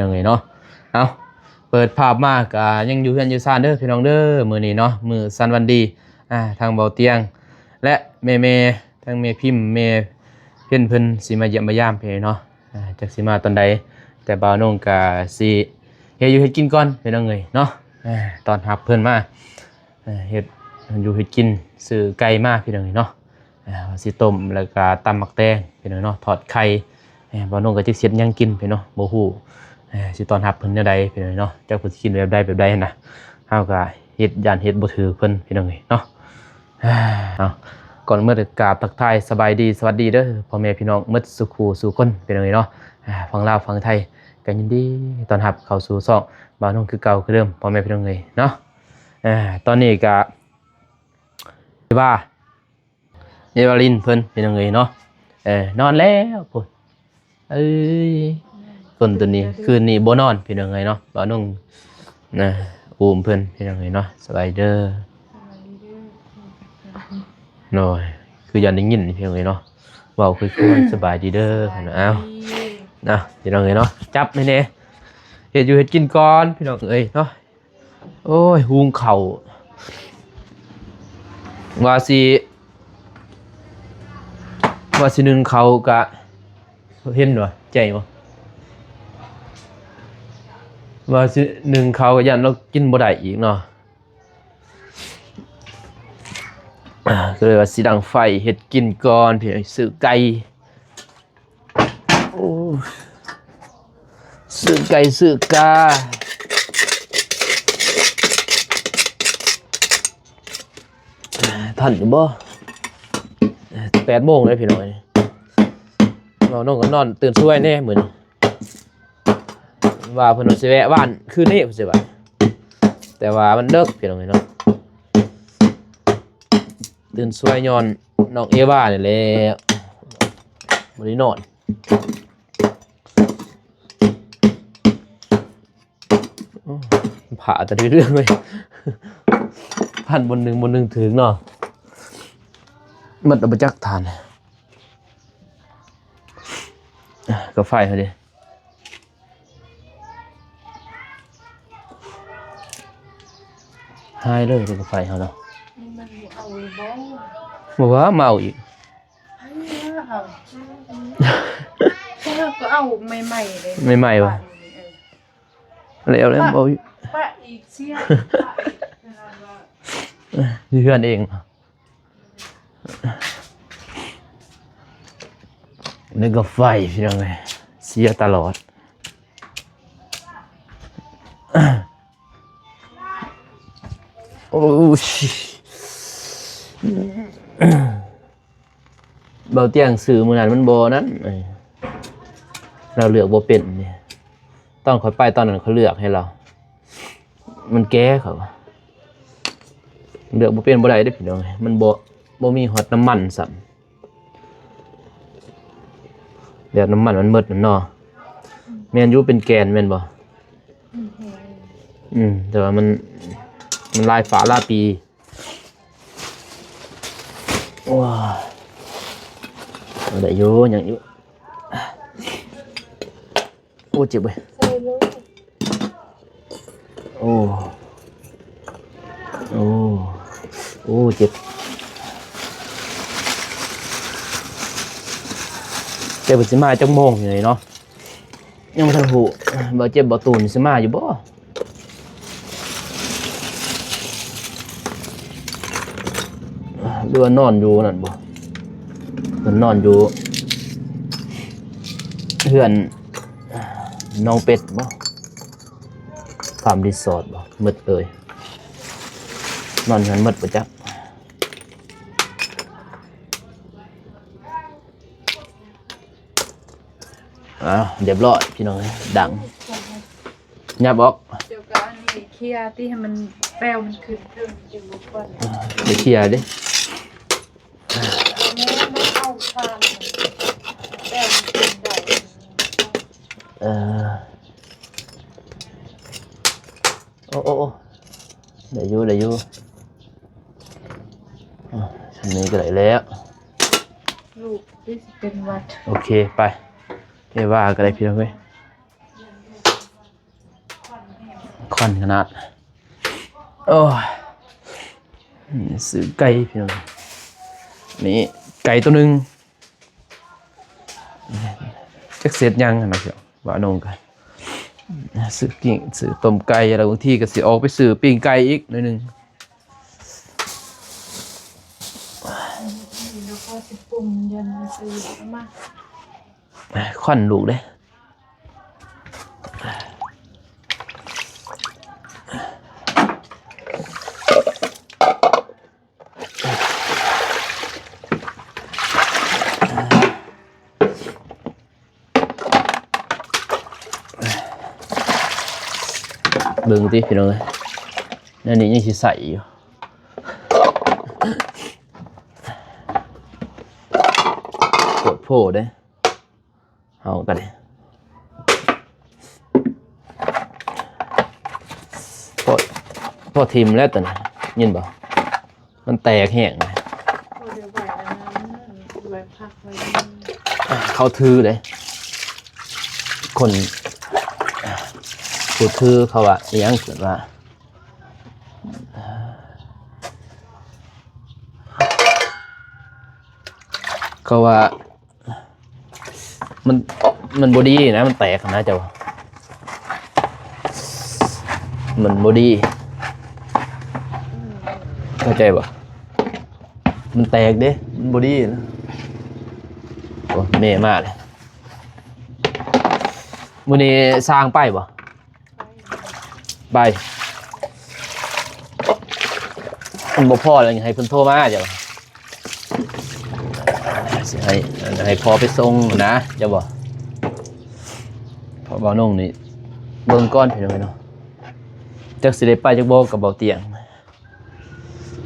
น้องเอ้ยเนาะเอาเปิดภาพมากยังอยู่เฮือนอยู่ซ่านเด้อพี่น้องเด้อมื้อนี้เนาะมื้อสันวันดีทางเบาเตียงและแม่ทางแม่พิมพ์แม่เพิ่นสิมาเยี่ยมมายามพี่เนาะจักสิมาตอนใดแต่บ่าวน้องก็สิเฮ็ดอยู่เฮ็ดกินก่อนพี่น้องเอ้ยเนาะตอนรับเพิ่นมาเฮ็ดอยู่เฮ็ดกินซื้อไก่มาพี่น้องเอ้ยเนาะสิต้มแล้วก็ตำหมักแตงพี่น้องเนาะทอดไข่บ่าวน้องก็จักเฮ็ดหยังกินพี่เนาะบ่ฮู้สิตอนรับเพิ่นแนวใดพี่น้องเนาะจักเพิ่นสิกินแบบใดนะเฮาก็เฮ็ดย่านเฮ็ดบ่ถือเพิ่นพี่น้องเอ้ยเนาะเอาก่อนเมื่อกราบทักทายสบายดีสวัสดีเด้อพ่อแม่พี่น้องหมดสุขสู่คนพี่น้องเอ้ยเนาะฟังลาวฟังไทยก็ยินดีต้อนรับเข้าสู่ช่องบ่าวน้องคือเก่าคือเดิมพ่อแม่พี่น้องเอ้ยเนาะตอนนี้ก็ว่าเยาวลินเพิ่นพี่น้องเอ้ยเนาะนอนแล้วพุ่นเอ้ยคนตัวนี้คืนนี้บ่นอนพี่น้องเอ้ยเนาะบ่าวน้องอูมเพิ่นพี่น้องเอ้ยเนาะสบายเด้อโน้ยคือยันได้ยินพี่น้องเอ้ยเนาะเว้าคือสบายดีเด้อเอาพี่น้องเอ้ยเนาะจับแน่ๆเฮ็ดอยู่เฮ็ดกินก่อนพี่น้องเอ้ยเนาะโอ้ยหุงข้าวว่าสินึงเขากะเห็นบ่ใจบ่ว่าสินึงเขาก็ยันเรากินบ่ได้อีกเนาะก็เลยว่าสิดังไฟเฮ็ดกินก่อนพี่ซื้อไก่โอ้ซื้อไก่ซื้อกาทันอยู่บ่8 โมงเลยพี่น้อยน้องก็นอนตื่นช่วยแน่เหมือนว่าเพิ่นสิแวะบ้านคืนนี้เพิ่นสิว่าแต่ว่ามันดึกพี่น้องเนาะตื่นช่วยย้อนน้องเอวานี่แหละบ่ได้นอนผ่าแต่เรื่องเลยพันบนหนึ่งถึงเนาะมันเอาไปจักทานก็ไฟเขาดิหายเลยกับไฟเขาเนาะบอกว่าเมาอีกก็เอาใหม่ๆเลยใหม่ๆวะแล้วเบาอีกปะอีกเสี้ยเพื่อนเองนี่ก็ไฟพี่น้องเลยเสียตลอดโอ้ชิเบาเตียงสื่อมือนั้นมันโบนั้นเราเลือกโบเป็นเนี่ยต้องคอยไปตอนนั้นเขาเลือกให้เรามันแก้เขาเลือกโบเป็นโบได้ได้พี่น้องมันโบมีฮอตน้ำมันสัมเดี๋ยวน้ำมันมันมืดมันนอแมนยูเป็นแกนแมนบ่แต่ว่ามันลายฝาลาปีว้าวได้อยู่อย่างอยู่โอ้เจ็บเว้ยโอ้เจ็บสิมาจังโมงอยู่เนาะยังไม่ทันหูบ่เจ็บบ่ตูนสิมาอยู่บ่เรือนอนอยู่นั่นบ่มันนอนอยู่เพื่อนน้องเป็ดบ่ฟาร์มรีสอร์ทบ่มืดเลยนอนกันมืดบ่จ๊ะเรียบร้อยพี่น้องดังยับออกเดี๋ยวก็อันนี้เคลียร์ที่ให้มันแป้วมันขึ้นเรื่องจริงบุกก่อนไปเคลียร์ดิไม่เอาฟางแป้วมันขึ้นได้โอ้ได้อยู่อันนี้ก็ได้แล้วลูกที่เป็นวัดโอเคไปเอว่าก็ได้พี่น้องเว้ย ฟันขนาดโอ้ยซื้อไก่พี่น้องนี่ไก่ตัวหนึ่งจักเสร็จยังนะพี่น้องว่านงกันซื้อกิ่งซื้อต้มไก่อะไรบางทีก็สิออกไปซื้อปิ้งไก่อีกหน่อยหนึง แล้วก็สิปรุงยันซื้อมา ขวัญลูกเด้เบิ่งติพี่น้องเอ้ยนั่นนี่ยังสิใส่อยู่ปวดโผล่เด้เอากันดิพอทิมแล้วตอนนี้ยินบ่มันแตกแห้งเลย เดี๋ยวไหวแล้วนะไหวพักไว้ เขาถือเลยคนผู้ถือเขาว่าอีหยังเกิดว่าเขาว่ามันบอดี้นะมันแตกนะเจ้ามันบอดี้เข้าใจป่ะมันแตกเด้มันบอดี้นะโอ้เน่มากเลยมื้อนี้สร้างไปบ่ไปมันบ่พอแล้วให้เพิ่นโทรมาจ้ะบ่สิให้พอไปส่งนะจะบ่พอบ่น้องนี่เบิ่งก่อนพี่น้องเนาะจักสิได้ไปจักบ่กับเบาเตียง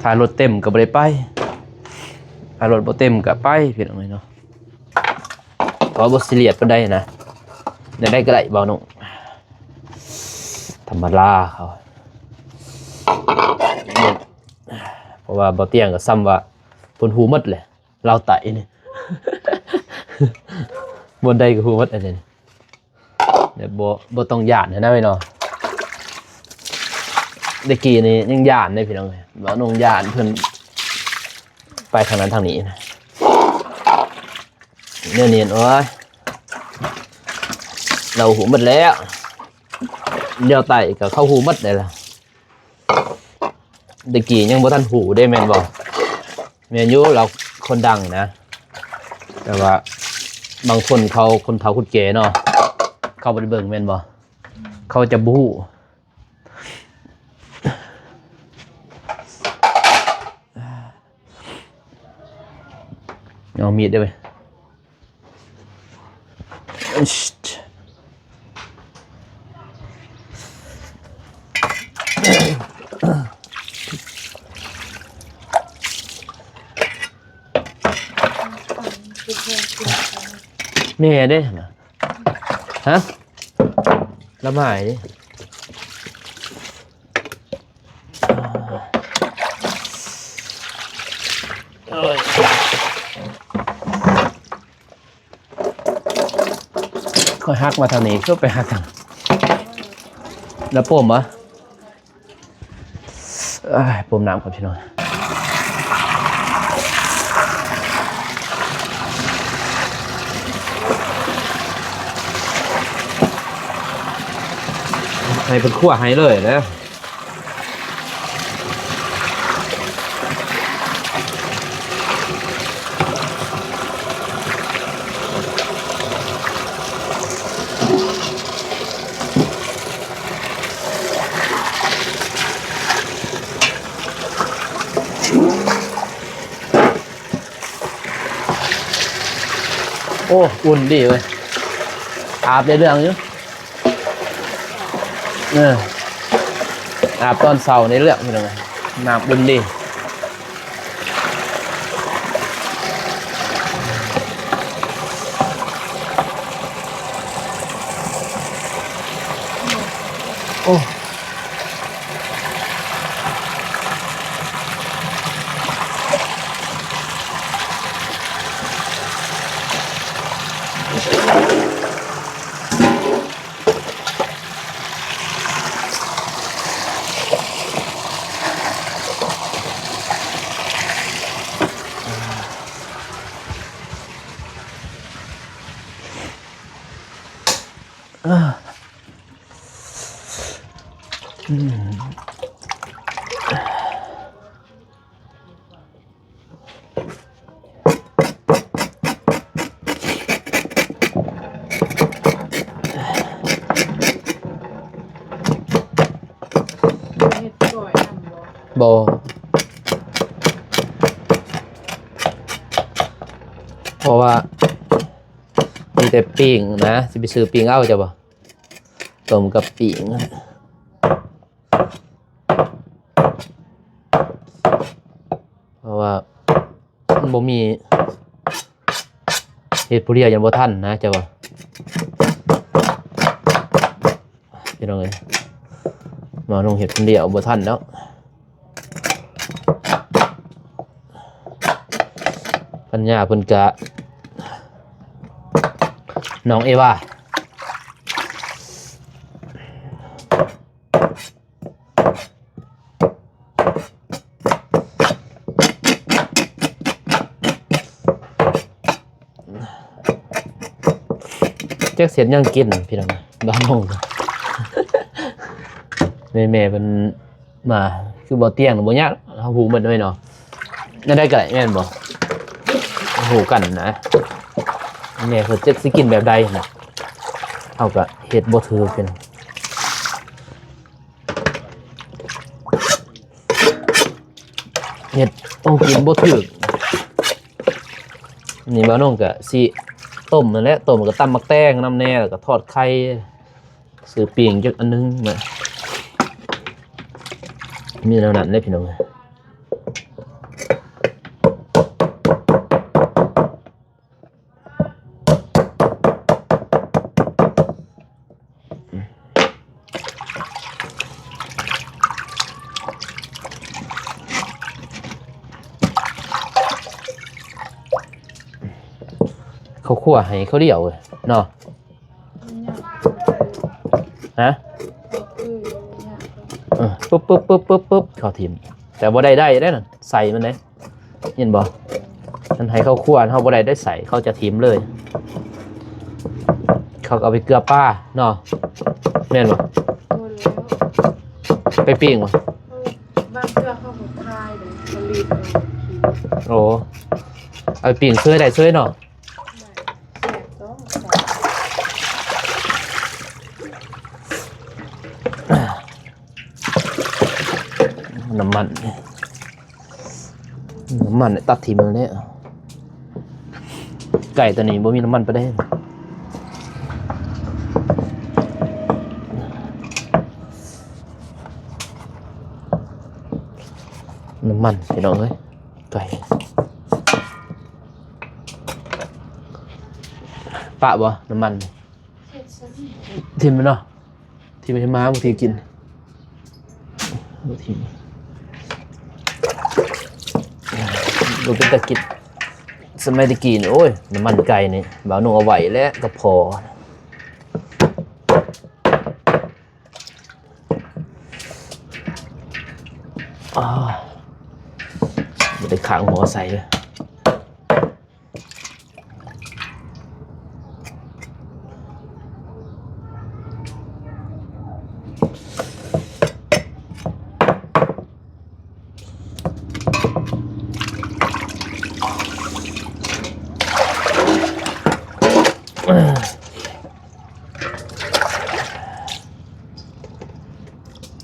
ถ้ารถเต็มก็บ่ได้ไปถ้ารถบ่เต็มก็ไปพี่น้องเนาะก็บ่ซีเรียสปานใดนะได้ก็ได้เบาน้องธรรมดาเขาเพราะว่าเบาเตียงก็ซ้ำว่าเพิ่นหูหมดเลยเราไตนี่ บนใดก็หูหมดอันนี้เดี๋ยวบ่ต้องย่านนะพี่น้องเมื่อกี้นี่ยังย่านได้พี่น้องเลยเบาน้องย่านเพิ่นไปทางนั้นทางนี้นะเนี่ยเนียนโอ้ยเราหูหมดแล้วเดี๋ยวไตก็เข้าหูหมดเลยล่ะเมื่อกี้ยังบ่ทันหูได้แม่นบ่แม่นอยู่เราคนดังนะแต่ว่าบางคนเขาคนเฒ่าคนแก่เนาะเขาบ่ได้เบิ่งแม่นบ่เขาจะบ่ฮู้เอามีดได้ไหมแม่เด้ฮะละหมายดิค่อยหักมาทางนี้ก็ไปหักทางแล้วปมเหรอปมน้ำก่อนพี่น้องให้เป็นขั้วให้เลยนะโอ้อุ่นดีเลยอาบในเรื่องอยู่อาบตอนเสาร์ในเรื่องเป็นยังไงน้ำอุ่นดีโอ้ เฮ็ดก่อยทำบ่ บ่เพราะว่ามีแต่ปิ้งนะสิไปซื้อปิ้งเอาจ้ะบ่ต้มกับปิ้งเพราะว่ามันบ่มีเฮ็ดผู้เดียวยังบ่ทันนะจ้ะบ่พี่น้องเอ้ยมาลงเฮ็ดคนเดียวบ่ทันแล้วปัญญาเพิ่นกะน้องเอวาแจ็คเสียนยังกินพี่น้องบ้านน้องแม่เป็นมาคือบ่เตียงบ่ยากเฮาฮู้มันด้วยเนาะนั่นได้ก็ได้แม่นบ่ฮู้กันนะแม่เพิ่นจักสิกินแบบใดน่ะเฮาก็เฮ็ดบ่ถือเป็นเฮ็ดต้องกินบ่ถือนี่บ้านน้องก็สิต้มนั่นแหละต้มก็ตำมักแตงน้ำแน่แล้วก็ทอดไข่ซื้อปิ้งจักอันนึงมามีแนวนั้นเลยพี่น้องเขาคั่วให้เขาเดี่ยวเลยเนาะฮะปุ๊บเขาทิมแต่บ่ได้ได้น่ะใส่มันเลยเห็นบ่มันให้เขาคั่วเขาบ่ได้ใส่เขาจะทิมเลยเขาเอาไปเกลือป้าเนาะแม่นบ่ไปปิ้งบ่ บางเทื่อเขาบ่ทายเลยเขารีบเอา โอ้เอาไปปิ้งเสื้อได้เสื้อเนาะน้ำมันเนี่ยตัดทีมือเนี่ยไก่ตัวนี้บ่มีน้ำมันไปได้น้ำมันพี่น้องเอ้ยไก่ปะบ่น้ำมันทิมไปเนาะทิมไปให้ม้าบางทีกินบางทีดูเป็นตะกิดสมัยตะกี้นี่โอ้ยน้ำมันไก่นี่บ่าวนุ่งเอาไว้แล้วก็พอไม่ได้ข้างหัวใส่เลย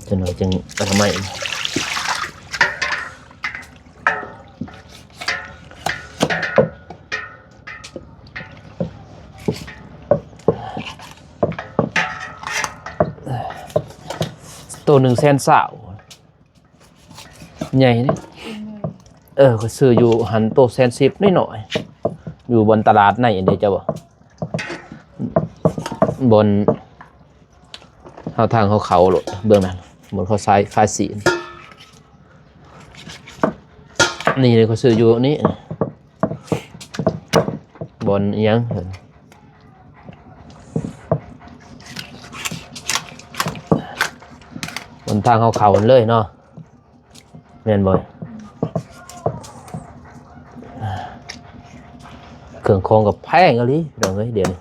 จะหน่อยจึงทำไมตัว100,000ใหญ่นี่ก็ซื้ออยู่หันโต110นิดหน่อยอยู่บนตลาดในอันนี้จะบ่บนทางเขาหลดเบื้องนั้นบนเขาซ้ายคายสีนี่เลยเขาซื้ออยู่นี้บนยังเห็นบนทางเขาเลยเนาะแม่นบ่อยเครื่องคองกับแพงอะไรเดี๋ยวเดี๋ยวนี้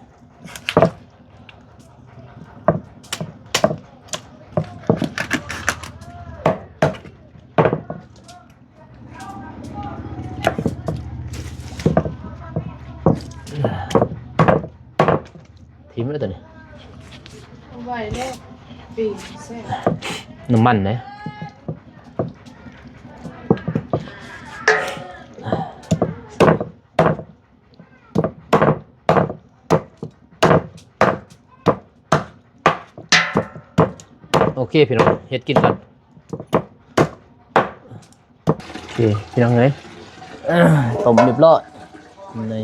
แล้วตัวนี้ เอาไว้แล้วปีกแซ่บ น้ำมันนะโอเคพี่น้องเฮ็ดกินก่อนโอเคพี่น้องเอ้ยต้มเรียบร้อยนี่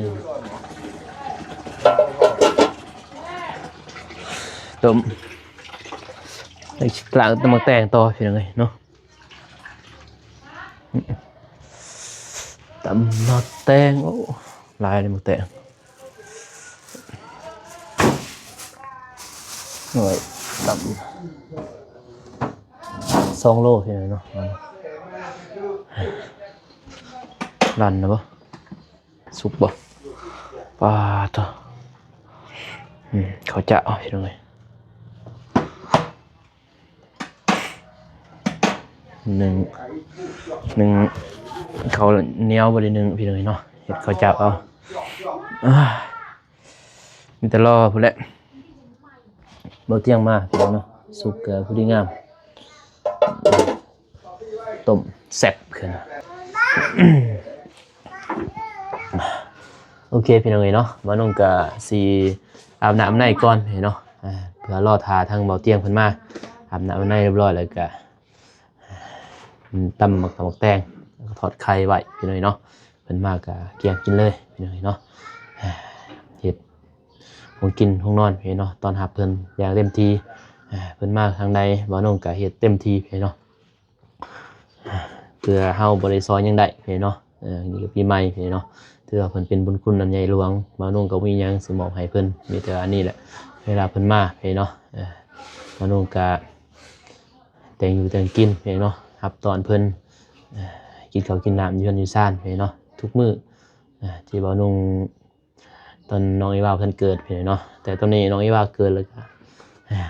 ต้มไอ้กลางตะมักแตงต่อพี่น้องเอ้ยเนาะตำมักแตงโอ้ลายเลยมักแตงหน่อยตำ2 โลพี่น้องเนาะรันนะบ่สุกบ่ปลาตัวเขาจะเอาพี่น้องเอ้ยหนึ่งเขาเหนียวบริหนึ่งพี่น้องเอ้ยเนาะเห็ดเขาจับเอามีแต่รอพูดแหละเบาเตียงมาพี่น้องเนาะสุกเกลือผู้ดีงามต้มแซ่บขึ้น โอเคพี่น้องเอ้ยเนาะมาน้องกะสีอาบน้ำในก่อนเนาะเพื่อรอทาทางเบาเตียงเพิ่นมาอาบน้ำในเรียบร้อยแล้วก็ตำหมักแตงทอดไข่ไว้พี่น้องเนาะเพิ่นมากะเกี่ยงกินเลยพี่น้องเนาะเฮ็ดห้องกินห้องนอนพี่เนาะตอนหับเพิ่นอย่างเต็มที่เพิ่นมาทางใดบ่น้องกะเฮ็ดเต็มที่พี่เนาะเพื่อเฮาบ่ได้ซอยหยังได้พี่เนาะนี่ก็ปีใหม่พี่เนาะถือว่าเพิ่นเป็นบุญคุณอันใหญ่หลวงบ่น้องก็มีหยังสิมอบให้เพิ่นมีแต่อันนี้แหละเวลาเพิ่นมาพี่เนาะบ่น้องกะแต่งอยู่แต่งกินพี่เนาะรับตอนเพิ่นกินข้าวกินน้ำอยู่เฮือนอยู่ซ่านพี่เนาะทุกมื้อที่บ่นุ่งตอนน้องอีว่าเพิ่นเกิดพี่เนาะแต่ตอนนี้น้องอีว่าเกิดแล้วก็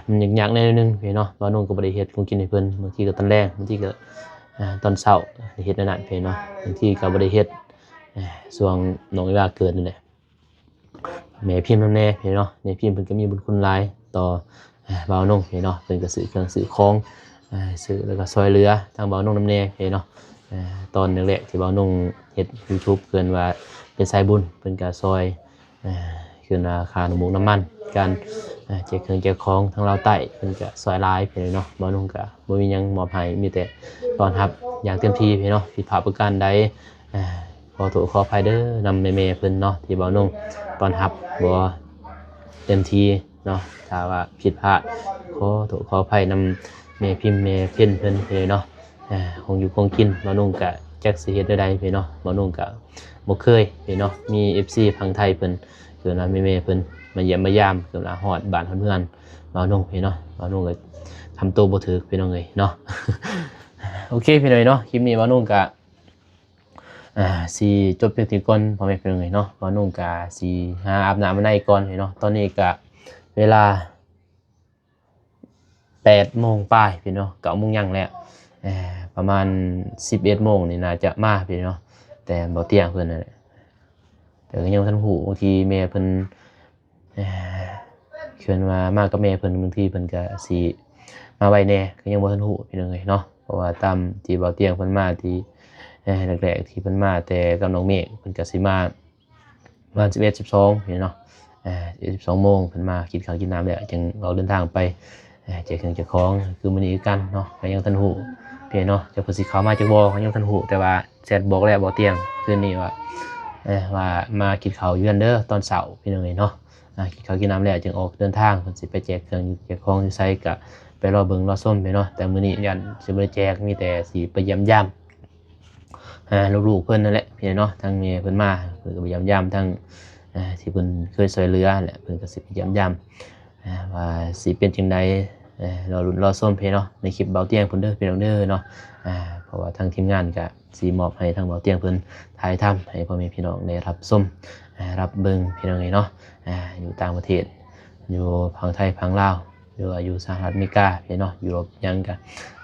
มันยากๆหน่อยนึงพี่เนาะบ่นุ่งก็บ่ได้เฮ็ดของกินให้เพิ่นบางทีก็ตอนแรกบางทีก็ตอนเช้าเฮ็ดนั่นน่ะพี่เนาะบางทีก็บ่ได้เฮ็ดช่วงน้องอีว่าเกิดนั่นแหละแม่พิมพ์นำแน่พี่เนาะแม่พิมพ์เพิ่นก็มีบุญคุณหลายต่อบ่าวนุ่งพี่เนาะเพิ่นก็ซื้อเครื่องซื้อของซื้อแล้วก็ซอยเหลือทางบ่าวนุ่งนำแน่พี่เนาะตอนแรกๆที่บ่าวนุ่งเฮ็ด YouTube เกินว่าเป็นสายบุญเพิ่นก็ซอยคือราคาน้ำมูกน้ำมันการแจกเครื่องแจกของทางลาวใต้เพิ่นก็ซอยหลายพี่เนาะบ่าวนุ่งก็บ่มีหยังมอบให้มีแต่ต้อนรับอย่างเต็มที่พี่เนาะผิดพลาดประการใดขอโทษขออภัยเด้อนำแม่ๆเพิ่นเนาะที่บ่าวนุ่งต้อนรับบ่เต็มที่เนาะถ้าว่าผิดพลาดขอโทษขออภัยนำแม่พิมพ์แม่เพิ่นพี่เนาะคงอยู่คงกินบ่าวนุ่งก็จักสิเฮ็ดได้พี่เนาะบ่าวนุ่งก็บ่เคยพี่เนาะมี FC ฝั่งไทยเพิ่นคือว่าแม่ๆเพิ่นมาเยี่ยมมายามคือว่าฮอดบ้านเพื่อนบ่าวนุ่งพี่เนาะบ่าวนุ่งก็ทำตัวบ่ถูกพี่น้องเอ้ยเนาะ โอเคพี่น้องเนาะคลิปนี้บ่าวนุ่งก็สิจบเพียงเท่านี้ก่อนพ่อแม่พี่น้องเอ้ยเนาะบ่าวนุ่งก็สิหาอาบน้ำในก่อนพี่เนาะตอนนี้ก็เวลา8 โมงปลายพี่เนาะ9 โมงยังแล้วประมาณ11 โมงนี่น่าจะมาพี่เนาะแต่บ่เที่ยงเพิ่นนั่นแหละแต่ก็ยังบ่ทันฮู้บางทีแม่เพิ่นเชิญมากับแม่เพิ่นบางทีเพิ่นก็สิมาไว้แน่ก็ยังบ่ทันฮู้พี่น้องเอ้ยเนาะเพราะว่าตามที่บ่เที่ยงเพิ่นมาที่แรกๆที่เพิ่นมาแต่กับน้องเมฆเพิ่นก็สิมาประมาณ11 12พี่เนาะ12 โมงเพิ่นมากินข้าวกินน้ำแล้วจึงออกเดินทางไปแจกเครื่องแจกของคือมื้อนี้คือกันเนาะก็ยังทันฮู้พี่เนาะจะเพิ่นสิเข้ามาจักบ่ก็ยังทันฮู้แต่ว่าแชทบอกแล้วบ่เที่ยงคืนนี้ว่ามากินข้าวอยู่กันเด้อตอนเช้าพี่น้องเอ้ยเนาะกินข้าวกินน้ำแล้วจึงออกเดินทางเพิ่นสิไปแจกเครื่องแจกของอยู่ไสก็ไปรอเบิ่งรอส้มพี่เนาะแต่มื้อนี้ยันสิบ่ได้แจกมีแต่สิไปเยี่ยมยามลูกๆเพิ่นนั่นแหละพี่เนาะทางแม่เพิ่นมาเพิ่นก็ไปเยี่ยมยามทางที่เพิ่นเคยช่วยเหลือแหละเพิ่นก็สิไปเยี่ยมยามว่าสิเป็นจังไดรอลุ้นรอส้มพี่เนาะในคลิปเบาเตียงเพิ่นเด้อพี่น้องเด้อเนาะเพราะว่าทางทีมงานก็สิมอบให้ทางเบาเตียงเพิ่นถ่ายทำให้พ่อแม่พี่น้องได้รับชมรับเบิ่งพี่น้องเนาะอยู่ต่างประเทศอยู่ฝั่งไทยฝั่งลาวหรือว่าอยู่สหรัฐอเมริกาพี่เนาะยุโรปยังก็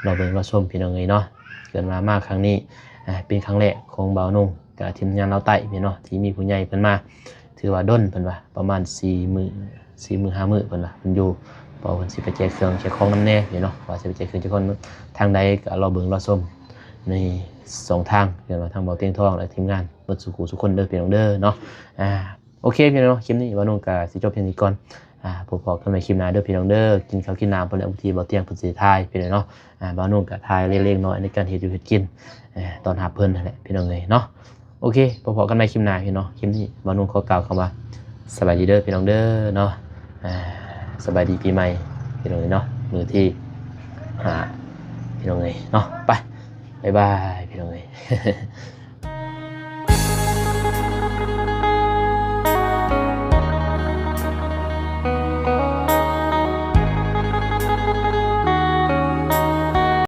รอเบิ่งรอชมพี่น้องเนาะเกิดมาครั้งนี้เป็นครั้งแรกของเบานุ่งกับทีมงานลาวใต้พี่เนาะที่มีผู้ใหญ่เพิ่นมาถือว่าด้นเพิ่นว่าประมาณ4 มื้อ 4 มื้อ5มื้อเพิ่นว่าเพิ่นอยู่เพราะเพิ่นสิไปแจกเครื่องแจกของนำแน่พี่เนาะว่าสิไปแจกเครื่องแจกของทางใดก็รอเบิ่งรอชมใน2ทางเรียกว่าทางเบาเตียงทองและทีมงานเบิดสุขุทุกคนเด้อพี่น้องเด้อเนาะโอเคพี่น้องคลิปนี้บ่าวนุ่งก็สิจบเพียงนี้ก่อนพบกันใหม่คลิปหน้าเด้อพี่น้องเด้อกินข้าวกินน้ำเพิ่นแล้วบางทีเบาเตียงเพิ่นสิถ่ายพี่น้องเนาะบ่าวนุ่งก็ถ่ายเล็กๆน้อยๆในการเฮ็ดอยู่เฮ็ดกินตอนหาเพิ่นนั่นแหละพี่น้องเอ้ยเนาะโอเคพบกันใหม่คลิปหน้าพี่น้องคลิปนี้บ่าวนุ่งขอกล่าวคำว่าสบายดีเด้อพี่น้องเด้อเนาะสบายดีปีใหม่พี่น้องเอ้ยเนาะมื้อที่5พี่น้องเอ้ยเนาะไปบ๊ายบายพี่น้องเอ้ย